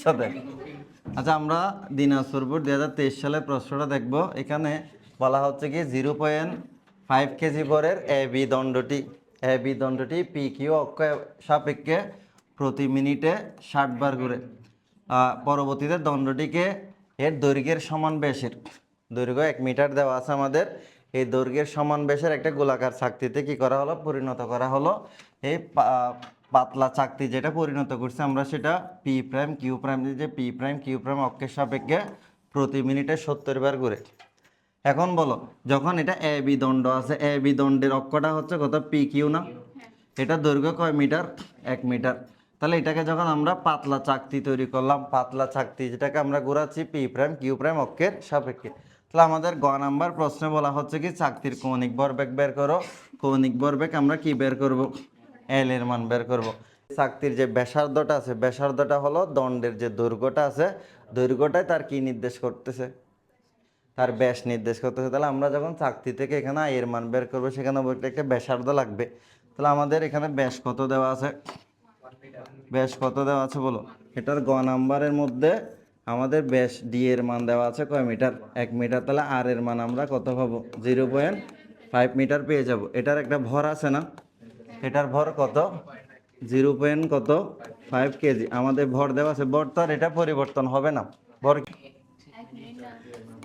সমস্যা দেয়। আচ্ছা, আমরা দিনাজপুর বোর্ড 2023 সালের প্রশ্নটা দেখব। এখানে বলা হচ্ছে কি 0.5 কেজি ভরের এ বি দণ্ডটি পি কিউ অক্ষ সাপেক্ষে প্রতি মিনিটে 60 বার ঘুরে। পরবর্তীতে দণ্ডটিকে এর দৈর্ঘ্যের সমান ব্যাসের, দৈর্ঘ্য 1 মিটার দেওয়া আছে আমাদের, এই দৈর্ঘ্যের সমান ব্যাসের একটা গোলাকার চাকতিতে কি করা হলো, পরিণত করা হলো। এই পাতলা চাকতি যেটা পরিণত করছে আমরা, সেটা পি প্রাইম কিউ প্রাইম, যে পি প্রাইম কিউ প্রাইম অক্ষের সাপেক্ষে প্রতি মিনিটে 70 বার ঘুরে। এখন বলো, যখন এটা এ বি দণ্ড আছে, এ বি দণ্ডের অক্ষটা হচ্ছে কত, পি কিউ না? এটা দৈর্ঘ্য কয় মিটার? 1 মিটার। তাহলে এটাকে যখন আমরা পাতলা চাকতি তৈরি করলাম, পাতলা চাকতি যেটাকে আমরা ঘোরাচ্ছি পি প্রাইম কিউ প্রাইম অক্ষের সাপেক্ষে, তাহলে আমাদের গ নাম্বার প্রশ্নে বলা হচ্ছে কি চাকতির কৌণিক ভরবেগ বের করো। কৌণিক ভরবেগ আমরা কি বের করব? এল এর মান বের করব। চাকতির যে ব্যাসার্ধটা আছে, ব্যাসার্ধটা হলো দণ্ডের যে দৈর্ঘ্যটা আছে, দৈর্ঘ্যটাই তার কি নির্দেশ করতেছে, তার ব্যাস নির্দেশ করতেছে। তাহলে আমরা যখন চাকতি থেকে এখানে এর মান বের করবো, সেখানে একটা ব্যাসার্ধ লাগবে। তাহলে আমাদের এখানে ব্যাস কত দেওয়া আছে? ব্যাস কত দেওয়া আছে বলো? এটার গ নাম্বারের মধ্যে আমাদের ব্যাস ডি এর মান দেওয়া আছে কয় মিটার? 1 মিটার। তাহলে আর এর মান আমরা কত পাবো? 0.5 মিটার পেয়ে যাব। এটার একটা ভর আছে না? এটার ভর কত? 0.5 কেজি আমাদের ভর দেওয়া আছে। ভর তো আর এটা পরিবর্তন হবে না। ভর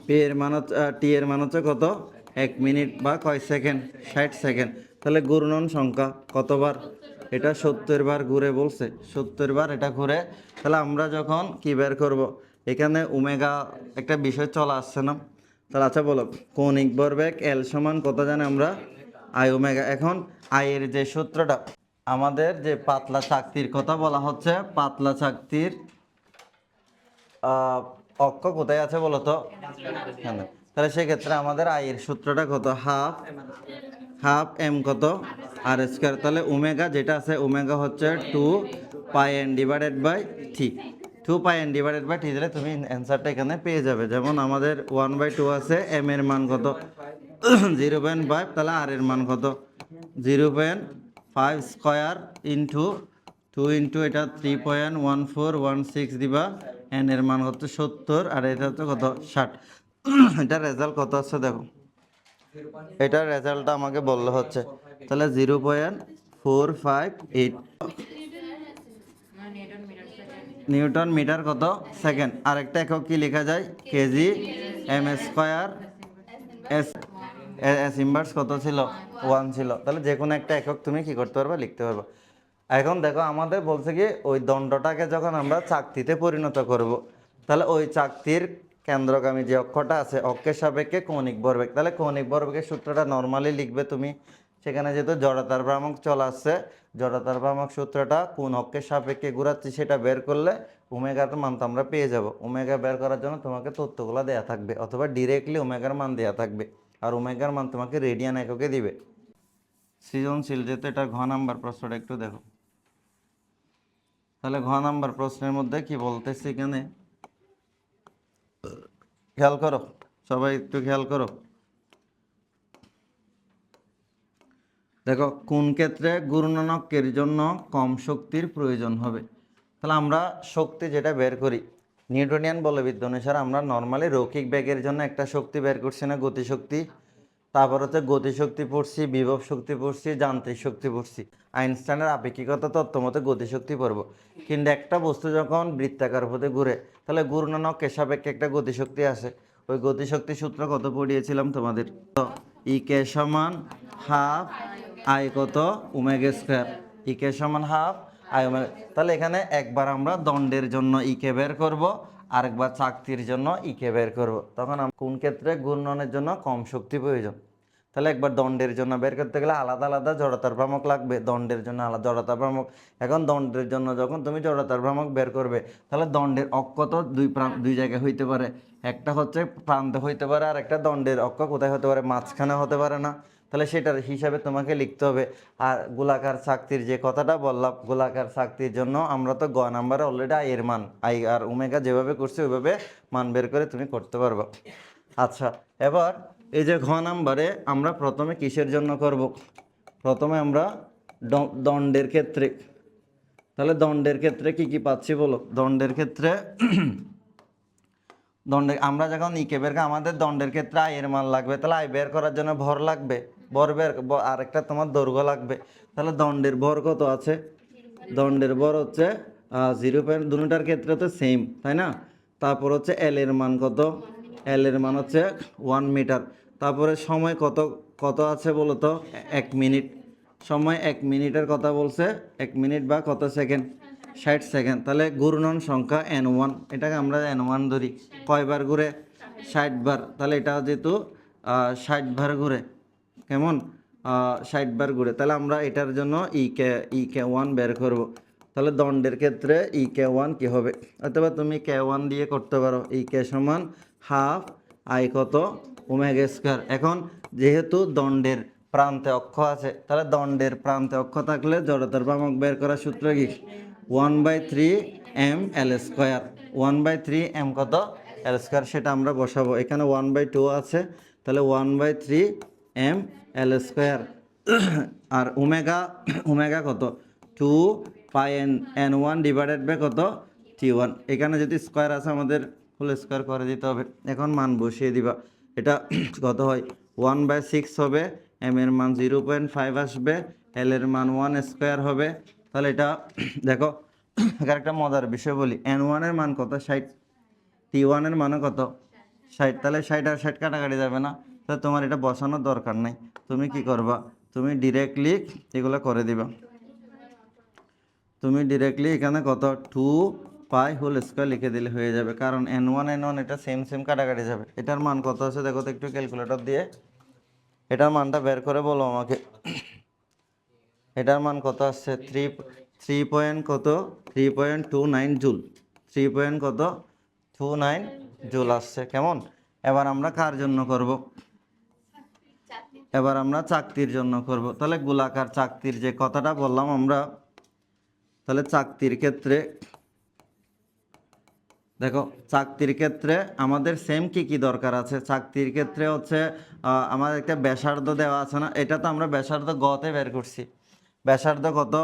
পি এর মান হচ্ছে, টি এর মান হচ্ছে কত? 1 মিনিট বা কয় সেকেন্ড? 60 সেকেন্ড। তাহলে ঘূর্ণন সংখ্যা কতবার? এটা 70 বার ঘুরে বলছে, 70 বার এটা ঘুরে। তাহলে আমরা যখন কি বের করব, এখানে ওমেগা একটা বিষয় চলে আসছে না? তাহলে আচ্ছা বলো, কৌণিক ভরবেগ এল সমান কত জানি আমরা? I omega. এখন আয়ের যে সূত্রটা, আমাদের যে পাতলা চাকতির কথা বলা হচ্ছে, পাতলা চাকতির অক্ষ কোথায় আছে বলো তো? এখানে। তাহলে সেক্ষেত্রে আমাদের আয়ের সূত্রটা কত? হাফ এম কত? আর স্কোয়ার। তাহলে ওমেগা যেটা আছে, ওমেগা হচ্ছে 2πn/3। 2πn/3 দিলে তুমি অ্যান্সারটা এখানে পেয়ে যাবে। যেমন আমাদের 1/2 আছে, এম এর মান কত? 0.5। তাহলে আর এর মান কত? 0.5 স্কোয়ার ইন্টু 2 ইন্টু এটা 3.1416 দিবা, এন এর মান হচ্ছে 70, আর এটা হচ্ছে কত? 60। এটার রেজাল্ট কত আছে দেখো, এটার রেজাল্টটা আমাকে বললে হচ্ছে। তাহলে 0.458 নিউটন মিটার কত সেকেন্ড। আরেকটা একক কি লেখা যায়? KG M square. S S inverse কত ছিল? 1 ছিল। তাহলে যে কোনো একটা একক তুমি কি করতে পারবে? লিখতে পারবে। এখন দেখো, আমাদের বলছে কি ওই দণ্ডটাকে যখন আমরা চাকতিতে পরিণত করব, তাহলে ওই চাকতির কেন্দ্রগামী যে অক্ষটা আছে, অক্ষের সাপেক্ষে কৌণিক ভরবেগ। তাহলে কৌণিক ভরবেগের সূত্রটা নর্মালি লিখবে তুমি। সেখানে যেহেতু জড়তার ভ্রামক চলে আসছে, জড়তার ভ্রামক সূত্রটা কোন অক্ষের সাপেক্ষে ঘুরাচ্ছি সেটা বের করলে ওমেগার মান তো আমরা পেয়ে যাব। ওমেগা বের করার জন্য তোমাকে তথ্যগুলো দেওয়া থাকবে, অথবা ডিরেক্টলি ওমেগার মান দেওয়া থাকবে, আর ওমেগার মান তোমাকে রেডিয়ান এককে দিবে। সৃজনশীল যেহেতু, এটা ঘ নাম্বার প্রশ্নটা একটু দেখো। তাহলে ঘ নাম্বার প্রশ্নের মধ্যে কি বলতেছে এখানে, খেয়াল করো, সবাই একটু খেয়াল করো। দেখো, কোন ক্ষেত্রে ঘূর্ণনকের জন্য কম শক্তির প্রয়োজন হবে। তাহলে আমরা শক্তি যেটা বের করি, নিউটনিয়ান বলবিদ্যা অনুসারে আমরা নর্মালি রৈখিক বেগের জন্য একটা শক্তি বের করছি না, গতিশক্তি। তারপর হচ্ছে গতিশক্তি পড়ছি, বিভব শক্তি পড়ছি, যান্ত্রিক শক্তি পড়ছি। আইনস্টাইনের আপেক্ষিকতা তত্ত্ব মতে গতিশক্তি পড়ব। কিন্তু একটা বস্তু যখন বৃত্তাকার পথে ঘুরে, তাহলে ঘূর্ণনকের সাপেক্ষে একটা গতিশক্তি আছে। ওই গতিশক্তি সূত্র কত পড়িয়েছিলাম তোমাদের? ই কে সমান হাফ আই কত? Omega square. ই কে সমান হাফ আই ওমেগা। তাহলে এখানে একবার আমরা দণ্ডের জন্য ই কে বের করব, আরেকবার চাকতির জন্য ই কে বের করব। তখন কোন ক্ষেত্রে ঘূর্ণনের জন্য কম শক্তি প্রয়োজন। তাহলে একবার দণ্ডের জন্য বের করতে গেলে আলাদা আলাদা জড়তার ভ্রামক লাগবে, দণ্ডের জন্য আলাদা জড়তার ভ্রামক। এখন দণ্ডের জন্য যখন তুমি জড়তার ভ্রামক বের করবে, তাহলে দণ্ডের অক্ষ তো দুই জায়গায় হইতে পারে। একটা হচ্ছে প্রান্তে হইতে পারে, আর একটা দণ্ডের অক্ষ কোথায় হতে পারে? মাঝখানে হতে পারে না? তাহলে সেটার হিসাবে তোমাকে লিখতে হবে। আর গোলাকার চাকতির যে কথাটা বললাম, গোলাকার চাকতির জন্য আমরা তো গ নাম্বারে অলরেডি আই এর মান, আই আর ওমেগা যেভাবে করছি ওইভাবে মান বের করে তুমি করতে পারবে। আচ্ছা, এবার এই যে ঘ নাম্বারে আমরা প্রথমে কিসের জন্য করব? প্রথমে আমরা দণ্ডের ক্ষেত্রে, তাহলে দণ্ডের ক্ষেত্রে কি কি পাচ্ছি বলো? দণ্ডের ক্ষেত্রে আমরা যখন ইকে বের করি, আমাদের দণ্ডের ক্ষেত্রে আই এর মান লাগবে, তাহলে আই বের করার জন্য ভর লাগবে, আরেকটা তোমার দৈর্ঘ্য লাগবে। তাহলে দণ্ডের ভর কত আছে? দণ্ডের ভর হচ্ছে 0. দুটার ক্ষেত্রে তো সেম, তাই না? তারপর হচ্ছে এল এর মান কত? এল এর মান হচ্ছে 1 মিটার। তারপরে সময় কত কত আছে বলো তো? 1 মিনিট। সময় 1 মিনিটের কথা বলছে, 1 মিনিট বা কত সেকেন্ড? 60 সেকেন্ড। তাহলে ঘূর্ণন সংখ্যা N1, এটাকে আমরা N1 ধরি। কয়বার ঘুরে? 60 বার। তাহলে এটা যেহেতু 60 বার ঘুরে, কেমন? 60 বার ঘুরে। তাহলে আমরা এটার জন্য কে 1 বের করব। তাহলে দণ্ডের ক্ষেত্রে কে 1 কি হবে? অথবা তুমি কে 1 দিয়ে করতে পারো। কে সমান হাফ আই কত? Omega square. এখন যেহেতু দণ্ডের প্রান্তে অক্ষ আছে, তাহলে দণ্ডের প্রান্তে অক্ষ থাকলে জড়তার ভ্রামক বের করার সূত্র কি? 1/3 mL²। 1/3 m কত? L²। সেটা আমরা বসাবো। এখানে 1/2 আছে, তাহলে 1/3 mL²। আর ওমেগা ওমেগা কত? 2πn1 ডিভাইডেড বাই কত? T1। এখানে যদি স্কোয়ার আছে আমাদের ফুল স্কোয়ার করে দিতে হবে। এখন মান বসিয়ে দিবা। এটা কত হয়? 1/6 হবে, এম এর মান 0.5 আসবে, এল এর মান 1² হবে। তাহলে এটা দেখো, এখানে একটা মজার বিষয় বলি। N1 এর মান কত? 60। T1 এর মানও কত? 60। তাহলে 60 আর 60 কাটাকাটি যাবে না? তাহলে তোমার এটা বসানোর দরকার নাই। তুমি কি করবা? তুমি ডিরেক্টলি এগুলো করে দিবা। তুমি ডিরেক্টলি এখানে কত? 2π² লিখে দিলে হয়ে যাবে, কারণ N1 এটা সেম সেম কাটাকাটি যাবে। এটার মান কত আছে দেখো তো একটু ক্যালকুলেটর দিয়ে। এটার মানটা বের করে বলো আমাকে। এটার মান কত আসছে? 3 পয়েন্ট কত? 3.29 জুল। 3 কত? 29 জুল আসছে, কেমন? এবার আমরা কার জন্য করব? এবার আমরা চাকতির জন্য করব। তাহলে গোলাকার চাকতির যে কথাটা বললাম আমরা, তাহলে চাকতির ক্ষেত্রে দেখো, চাকতির ক্ষেত্রে আমাদের সেম কি কি দরকার আছে? চাকতির ক্ষেত্রে হচ্ছে আমার একটা ব্যাসার্ধ দেওয়া আছে না? এটা তো আমরা ব্যাসার্ধ গতে বের করছি। ব্যাসার্ধ কত?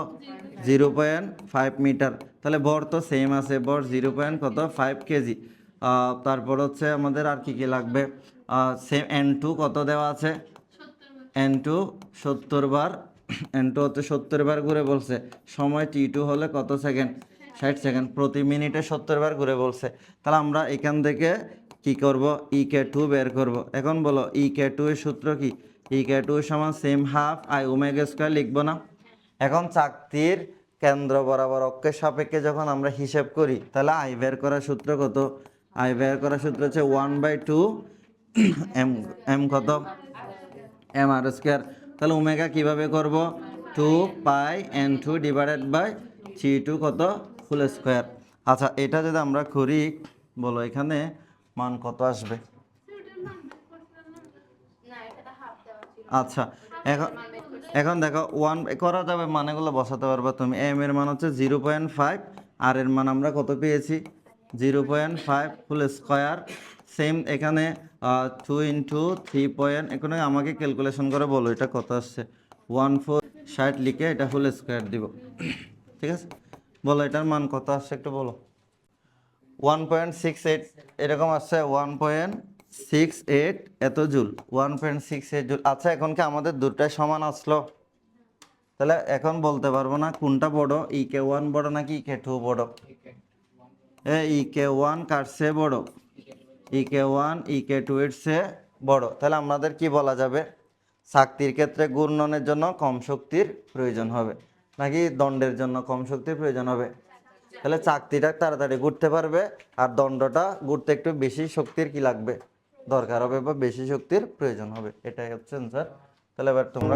0.5 মিটার। তাহলে ভর তো সেম আছে, ভর 0.5 কেজি। তারপর হচ্ছে আমাদের আর কি কি লাগবে? সেম N2 কত দেওয়া আছে? N2 70 বার। N2 হচ্ছে 70 বার ঘুরে বলছে। সময় T2 হলে কত সেকেন্ড? 60 সেকেন্ড। প্রতি মিনিটে 70 বার ঘুরে বলছে। তাহলে আমরা এখান থেকে কি করব? কে2 বের করব। এখন বলো কে2 এর সূত্র কি? কে2 সমান same half I omega square লিখবো না? এখন চাকতির কেন্দ্র বরাবর অক্ষের সাপেক্ষে যখন আমরা হিসাব করি, তাহলে আই বের করার সূত্র কত? আই বের করার সূত্র হচ্ছে 1/2 এম কত? mr²। তাহলে ওমেগা কিভাবে করব? 2πn2 ডিভাইডেড বাই T2 কত? ফুল স্কোয়ার। আচ্ছা, এটা যদি আমরা করি, বলো এখানে মান কত আসবে? আচ্ছা, এখন এখন দেখো 1 করা যাবে, মানেগুলো বসাতে পারবা তুমি। এম এর মান হচ্ছে 0.5, আর এর মান আমরা কত পেয়েছি? 0.5 ফুল স্কোয়ার। সেম এখানে 2 ইন্টু 3 এখানে আমাকে ক্যালকুলেশন করে বলো এটা কত আসছে। 1460 লিখে এটা ফুল স্কোয়ার দিব। ঠিক আছে, বলো এটার মান কত আসছে একটু বলো। 1.68 এরকম আসছে। 1.68 এত জুল। 1.68 জুল। আচ্ছা, এখন কি আমাদের দুটাই সমান আসলো? তাহলে এখন বলতে পারবো না কোনটা বড়, কে1 বড় নাকি কে2 বড়? কে1 কার চেয়ে বড়? কে1 কে2 এর চেয়ে বড়। তাহলে আমাদের কি বলা যাবে? চাকতির ক্ষেত্রে ঘূর্ণনের জন্য কম শক্তির প্রয়োজন হবে, নাকি দণ্ডের জন্য কম শক্তির প্রয়োজন হবে? তাহলে চাকতিটা তাড়াতাড়ি ঘুরতে পারবে, আর দণ্ডটা ঘুরতে একটু বেশি শক্তির কি লাগবে? দরকার হবে, বা বেশি শক্তির প্রয়োজন হবে। এটাই হচ্ছে অ্যান্সার। তাহলে এবার তোমরা